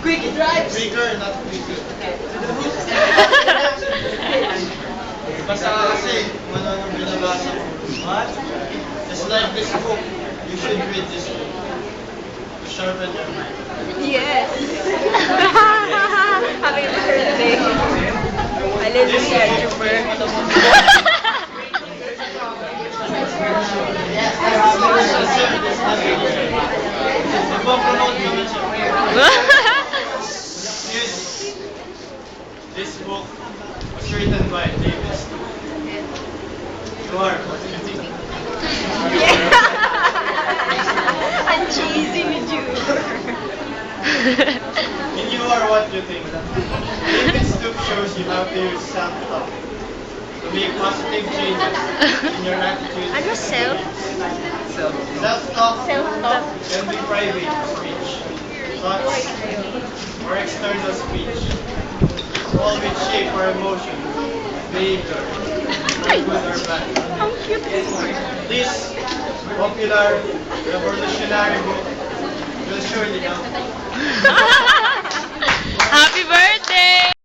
Quick drives. Quicker, not quicker. Basta kasi, kung ano nung binabasa mo. What? Just like this book, you should read this book. To sharpen your mind. Yes. Happy birthday. Hallelujah, Jupiter. Nagpo-promote naman siya. This book was written by David Stewart. You are, what do you think? Ang cheesy ni Ju. And you are what you think. David Stewart shows you how to use self-talk to make positive changes in your attitude. Ano self? Self-talk Self-talk. can be private speech, thoughts, or external speech, all which shape our emotions, behavior, for good or bad. Ang cute. This popular revolutionary book